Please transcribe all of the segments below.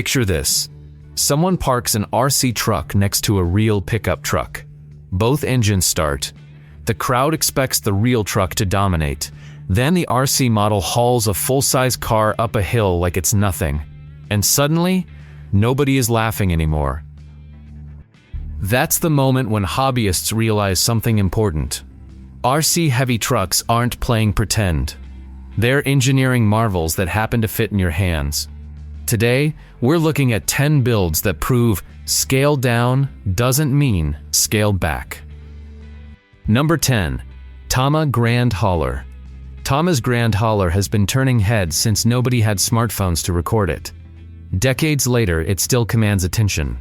Picture this. Someone parks an RC truck next to a real pickup truck. Both engines start. The crowd expects the real truck to dominate. Then the RC model hauls a full-size car up a hill like it's nothing. And suddenly, nobody is laughing anymore. That's the moment when hobbyists realize something important. RC heavy trucks aren't playing pretend. They're engineering marvels that happen to fit in your hands. Today, we're looking at 10 builds that prove scale down doesn't mean scale back. Number 10. Tamiya Grand Hauler. Tamiya's Grand Hauler has been turning heads since nobody had smartphones to record it. Decades later, it still commands attention.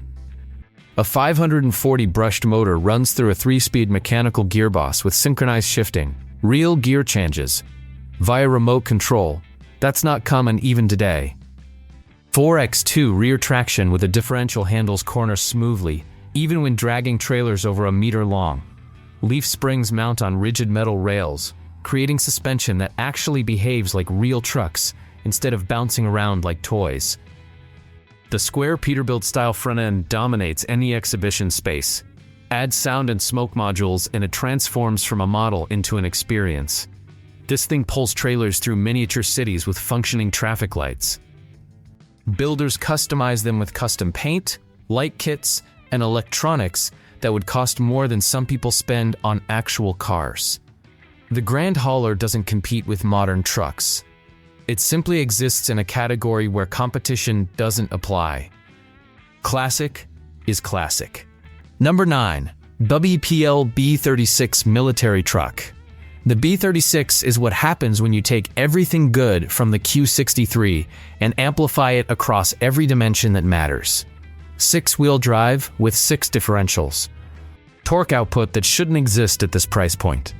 A 540 brushed motor runs through a 3-speed mechanical gearbox with synchronized shifting, real gear changes, via remote control. That's not common even today. 4x2 rear traction with a differential handles corners smoothly, even when dragging trailers over a meter long. Leaf springs mount on rigid metal rails, creating suspension that actually behaves like real trucks instead of bouncing around like toys. The square Peterbilt style front end dominates any exhibition space. Add sound and smoke modules and it transforms from a model into an experience. This thing pulls trailers through miniature cities with functioning traffic lights. Builders customize them with custom paint, light kits, and electronics that would cost more than some people spend on actual cars. The Grand Hauler doesn't compete with modern trucks. It simply exists in a category where competition doesn't apply. Classic is classic. Number 9. WPL B36 Military Truck. The B36 is what happens when you take everything good from the Q63 and amplify it across every dimension that matters. 6-wheel drive with 6 differentials. Torque output that shouldn't exist at this price point.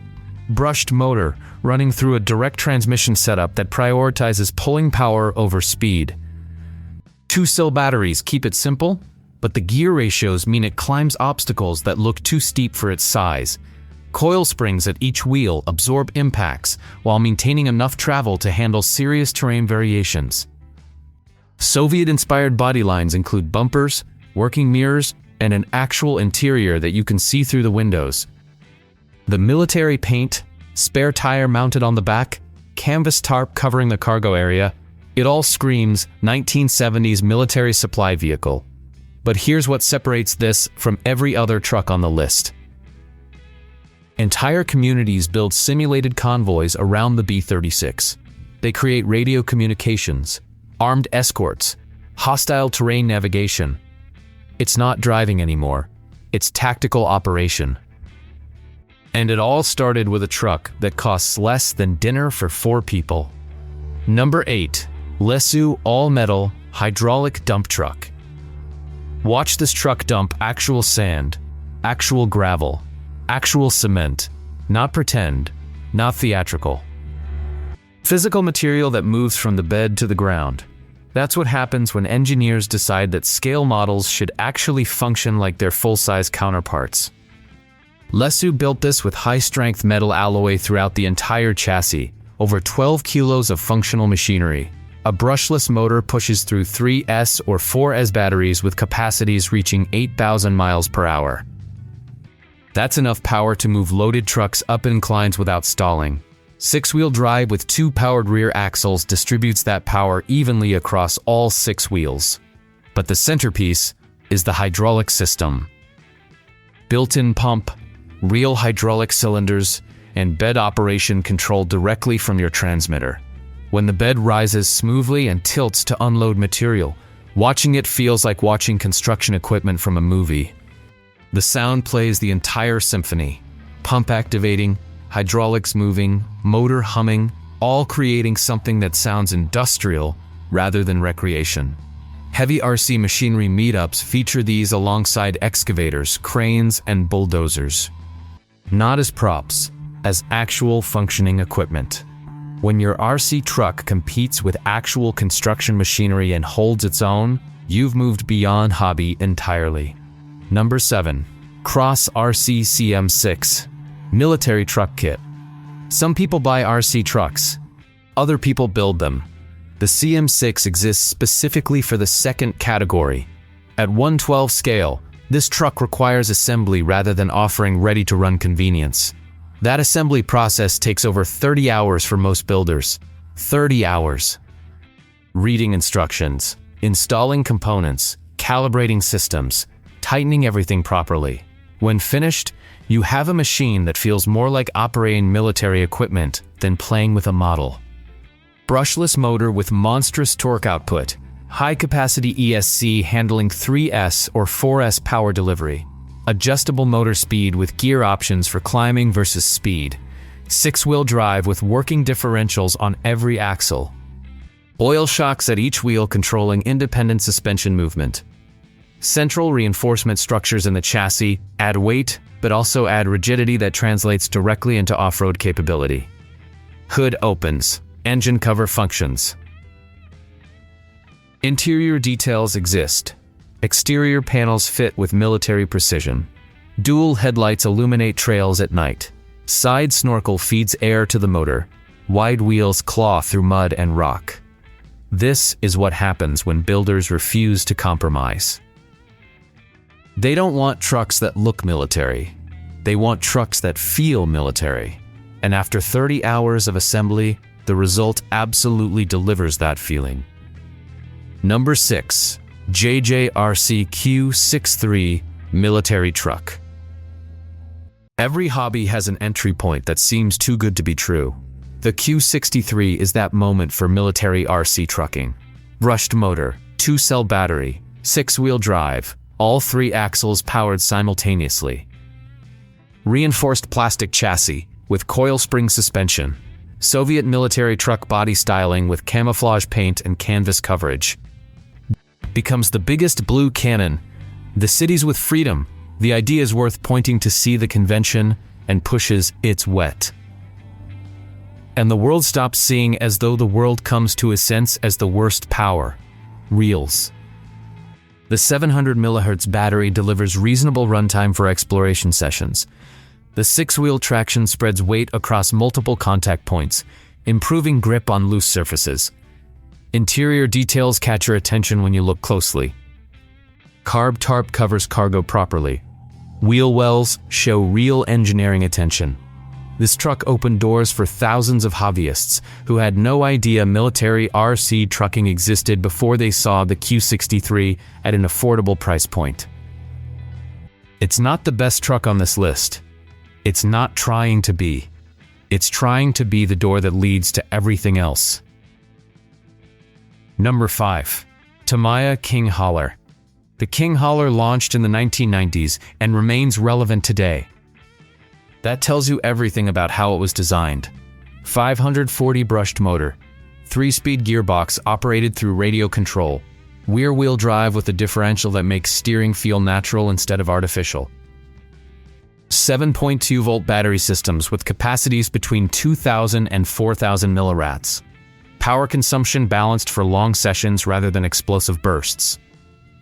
Brushed motor running through a direct transmission setup that prioritizes pulling power over speed. 2-cell batteries keep it simple, but the gear ratios mean it climbs obstacles that look too steep for its size. Coil springs at each wheel absorb impacts while maintaining enough travel to handle serious terrain variations. Soviet-inspired body lines include bumpers, working mirrors, and an actual interior that you can see through the windows. The military paint, spare tire mounted on the back, canvas tarp covering the cargo area, it all screams 1970s military supply vehicle. But here's what separates this from every other truck on the list. Entire communities build simulated convoys around the B36. They create radio communications, armed escorts, hostile terrain navigation. It's not driving anymore, it's tactical operation. And it all started with a truck that costs less than dinner for 4 people. Number 8. Lesu all-metal hydraulic dump truck. Watch this truck dump actual sand, actual gravel, actual cement, not pretend, not theatrical. Physical material that moves from the bed to the ground. That's what happens when engineers decide that scale models should actually function like their full-size counterparts. Lesu built this with high-strength metal alloy throughout the entire chassis, over 12 kilos of functional machinery. A brushless motor pushes through 3S or 4S batteries with capacities reaching 8,000 miles per hour. That's enough power to move loaded trucks up inclines without stalling. 6-wheel drive with 2 powered rear axles distributes that power evenly across all 6 wheels. But the centerpiece is the hydraulic system. Built-in pump, real hydraulic cylinders, and bed operation controlled directly from your transmitter. When the bed rises smoothly and tilts to unload material, watching it feels like watching construction equipment from a movie. The sound plays the entire symphony. Pump activating, hydraulics moving, motor humming, all creating something that sounds industrial rather than recreation. Heavy RC machinery meetups feature these alongside excavators, cranes, and bulldozers. Not as props, as actual functioning equipment. When your RC truck competes with actual construction machinery and holds its own, you've moved beyond hobby entirely. Number 7. Cross RC CM6 Military Truck Kit. Some people buy RC trucks. Other people build them. The CM6 exists specifically for the second category. At 1/12 scale, this truck requires assembly rather than offering ready-to-run convenience. That assembly process takes over 30 hours for most builders. 30 hours. Reading instructions, installing components, calibrating systems, tightening everything properly. When finished, you have a machine that feels more like operating military equipment than playing with a model. Brushless motor with monstrous torque output, high-capacity ESC handling 3S or 4S power delivery, adjustable motor speed with gear options for climbing versus speed, 6-wheel drive with working differentials on every axle, oil shocks at each wheel controlling independent suspension movement. Central reinforcement structures in the chassis add weight, but also add rigidity that translates directly into off-road capability. Hood opens. Engine cover functions. Interior details exist. Exterior panels fit with military precision. Dual headlights illuminate trails at night. Side snorkel feeds air to the motor. Wide wheels claw through mud and rock. This is what happens when builders refuse to compromise. They don't want trucks that look military. They want trucks that feel military. And after 30 hours of assembly, the result absolutely delivers that feeling. Number 6. JJRC Q63 Military Truck. Every hobby has an entry point that seems too good to be true. The Q63 is that moment for military RC trucking. Brushed motor, 2-cell battery, 6-wheel drive, all 3 axles powered simultaneously. Reinforced plastic chassis with coil spring suspension. Soviet military truck body styling with camouflage paint and canvas coverage. Becomes the biggest blue cannon. The cities with freedom. The idea is worth pointing to see the convention and pushes it's wet. And the world stops seeing as though the world comes to a sense as the worst power. Reels. The 700 mHz battery delivers reasonable runtime for exploration sessions. The 6-wheel traction spreads weight across multiple contact points, improving grip on loose surfaces. Interior details catch your attention when you look closely. Carb tarp covers cargo properly. Wheel wells show real engineering attention. This truck opened doors for thousands of hobbyists who had no idea military RC trucking existed before they saw the Q63 at an affordable price point. It's not the best truck on this list. It's not trying to be. It's trying to be the door that leads to everything else. Number 5. Tamiya King Hauler. The King Hauler launched in the 1990s and remains relevant today. That tells you everything about how it was designed. 540 brushed motor, 3-speed gearbox operated through radio control, rear-wheel drive with a differential that makes steering feel natural instead of artificial. 7.2-volt battery systems with capacities between 2,000 and 4,000 millirats. Power consumption balanced for long sessions rather than explosive bursts.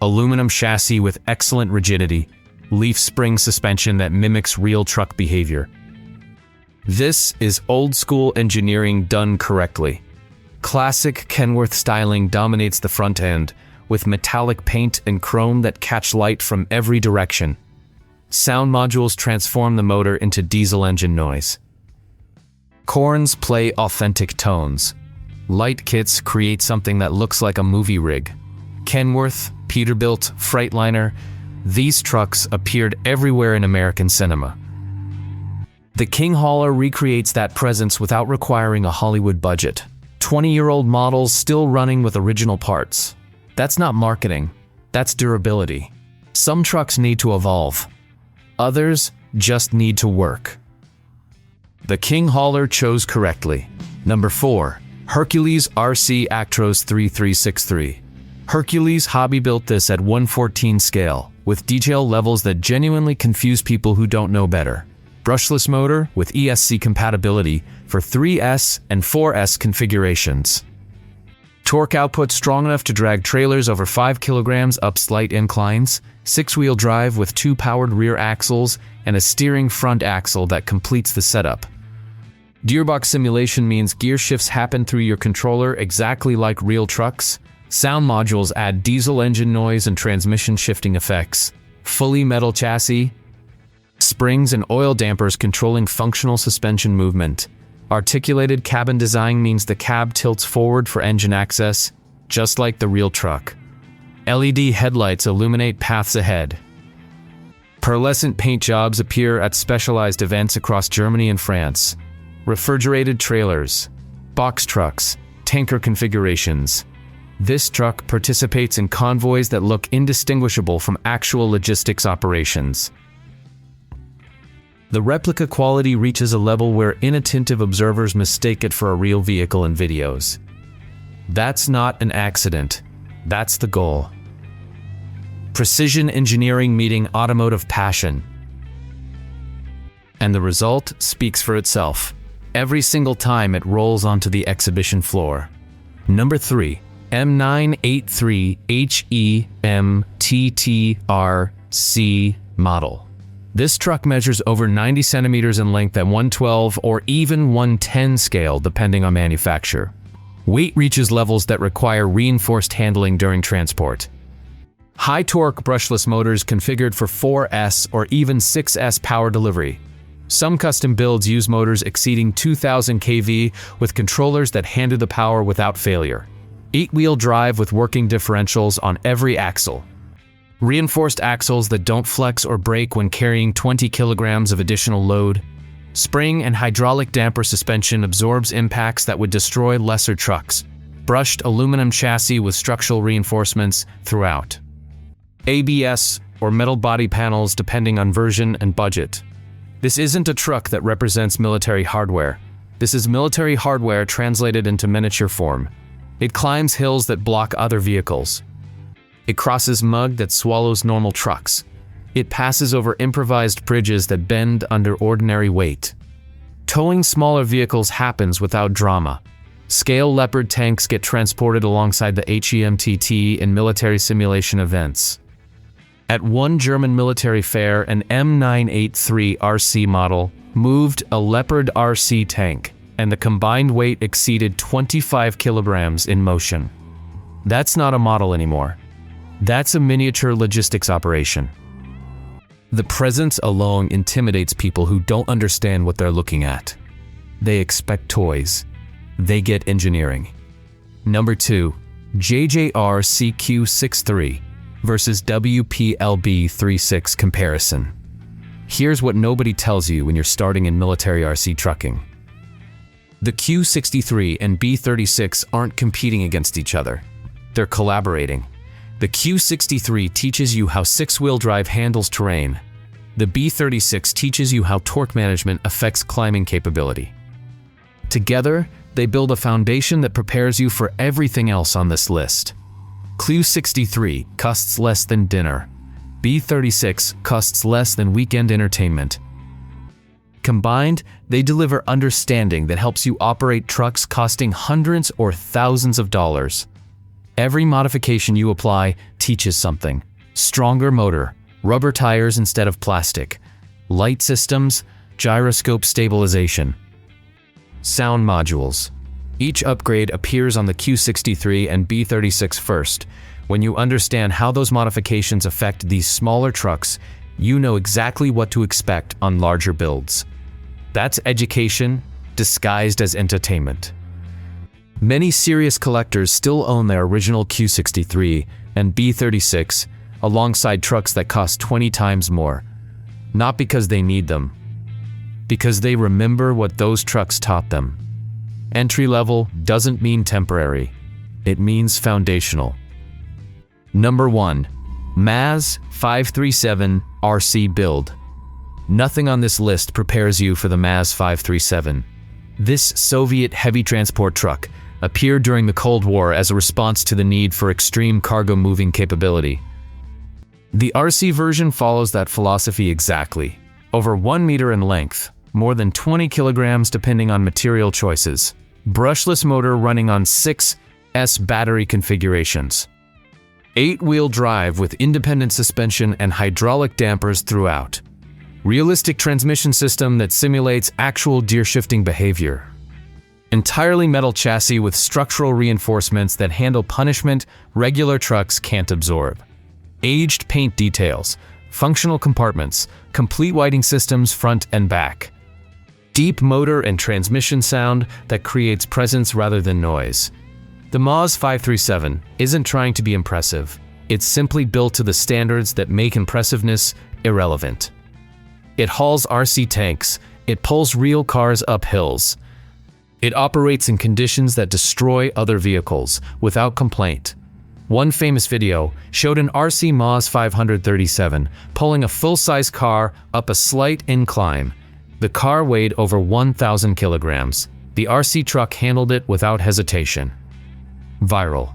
Aluminum chassis with excellent rigidity. Leaf spring suspension that mimics real truck behavior. This is old-school engineering done correctly. Classic Kenworth styling dominates the front end, with metallic paint and chrome that catch light from every direction. Sound modules transform the motor into diesel engine noise. Corns play authentic tones. Light kits create something that looks like a movie rig. Kenworth, Peterbilt, Freightliner, these trucks appeared everywhere in American cinema. The King Hauler recreates that presence without requiring a Hollywood budget. 20-year-old models still running with original parts. That's not marketing, that's durability. Some trucks need to evolve. Others just need to work. The King Hauler chose correctly. Number 4. Hercules RC Actros 3363. Hercules hobby built this at 1/14 scale, with detail levels that genuinely confuse people who don't know better. Brushless motor with ESC compatibility for 3S and 4S configurations. Torque output strong enough to drag trailers over 5 kilograms up slight inclines, 6-wheel drive with 2 powered rear axles, and a steering front axle that completes the setup. Gearbox simulation means gear shifts happen through your controller exactly like real trucks. Sound modules add diesel engine noise and transmission shifting effects. Fully metal chassis. Springs and oil dampers controlling functional suspension movement. Articulated cabin design means the cab tilts forward for engine access, just like the real truck. LED headlights illuminate paths ahead. Pearlescent paint jobs appear at specialized events across Germany and France. Refrigerated trailers, box trucks, tanker configurations. This truck participates in convoys that look indistinguishable from actual logistics operations. The replica quality reaches a level where inattentive observers mistake it for a real vehicle in videos. That's not an accident. That's the goal. Precision engineering meeting automotive passion. And the result speaks for itself. Every single time it rolls onto the exhibition floor. Number 3. M983 HEMTT RC model. This truck measures over 90 centimeters in length at 112 or even 110 scale depending on manufacturer. Weight reaches levels that require reinforced handling during transport. High torque brushless motors configured for 4S or even 6S power delivery. Some custom builds use motors exceeding 2000 kV with controllers that handle the power without failure. 8-wheel drive with working differentials on every axle. Reinforced axles that don't flex or break when carrying 20 kilograms of additional load. Spring and hydraulic damper suspension absorbs impacts that would destroy lesser trucks. Brushed aluminum chassis with structural reinforcements throughout. ABS or metal body panels depending on version and budget. This isn't a truck that represents military hardware. This is military hardware translated into miniature form. It climbs hills that block other vehicles. It crosses mud that swallows normal trucks. It passes over improvised bridges that bend under ordinary weight. Towing smaller vehicles happens without drama. Scale Leopard tanks get transported alongside the HEMTT in military simulation events. At one German military fair, an M983 RC model moved a Leopard RC tank, and the combined weight exceeded 25 kilograms in motion. That's not a model anymore. That's a miniature logistics operation. The presence alone intimidates people who don't understand what they're looking at. They expect toys. They get engineering. Number 2. JJRC Q63 versus WPL B36 comparison. Here's what nobody tells you when you're starting in military RC trucking. The Q63 and B36 aren't competing against each other. They're collaborating. The Q63 teaches you how 6-wheel drive handles terrain. The B36 teaches you how torque management affects climbing capability. Together, they build a foundation that prepares you for everything else on this list. Q63 costs less than dinner. B36 costs less than weekend entertainment. Combined, they deliver understanding that helps you operate trucks costing hundreds or thousands of dollars. Every modification you apply teaches something. Stronger motor, rubber tires instead of plastic, light systems, gyroscope stabilization. Sound modules. Each upgrade appears on the Q63 and B36 first. When you understand how those modifications affect these smaller trucks, you know exactly what to expect on larger builds. That's education disguised as entertainment. Many serious collectors still own their original Q63 and B36 alongside trucks that cost 20 times more. Not because they need them, because they remember what those trucks taught them. Entry level doesn't mean temporary. It means foundational. Number 1. MAZ 537 RC build. Nothing on this list prepares you for the MAZ 537. This Soviet heavy transport truck appeared during the Cold War as a response to the need for extreme cargo moving capability. The RC version follows that philosophy exactly. Over 1 meter in length, more than 20 kilograms depending on material choices. Brushless motor running on 6S battery configurations. 8-wheel drive with independent suspension and hydraulic dampers throughout. Realistic transmission system that simulates actual gear-shifting behavior. Entirely metal chassis with structural reinforcements that handle punishment regular trucks can't absorb. Aged paint details, functional compartments, complete lighting systems front and back. Deep motor and transmission sound that creates presence rather than noise. The MAZ 537 isn't trying to be impressive. It's simply built to the standards that make impressiveness irrelevant. It hauls RC tanks. It pulls real cars up hills. It operates in conditions that destroy other vehicles without complaint. One famous video showed an RC MAZ 537 pulling a full-size car up a slight incline. The car weighed over 1,000 kilograms. The RC truck handled it without hesitation. Viral.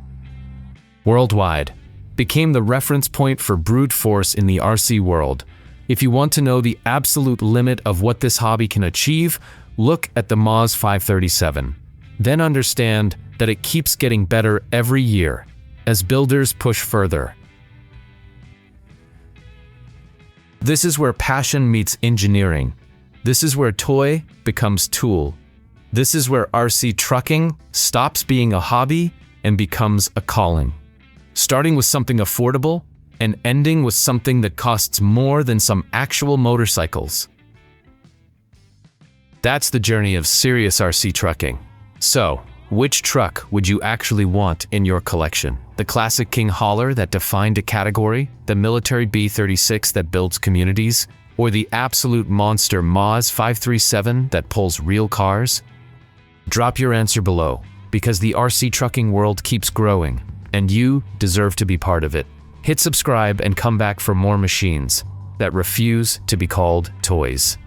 Worldwide. Became the reference point for brute force in the RC world. If you want to know the absolute limit of what this hobby can achieve, look at the MAZ 537. Then understand that it keeps getting better every year as builders push further. This is where passion meets engineering. This is where toy becomes tool. This is where RC trucking stops being a hobby and becomes a calling. Starting with something affordable and ending with something that costs more than some actual motorcycles. That's the journey of serious RC trucking. So, which truck would you actually want in your collection? The classic King hauler that defined a category? The military B36 that builds communities? Or the absolute monster MAZ 537 that pulls real cars? Drop your answer below, because the RC trucking world keeps growing, and you deserve to be part of it. Hit subscribe and come back for more machines that refuse to be called toys.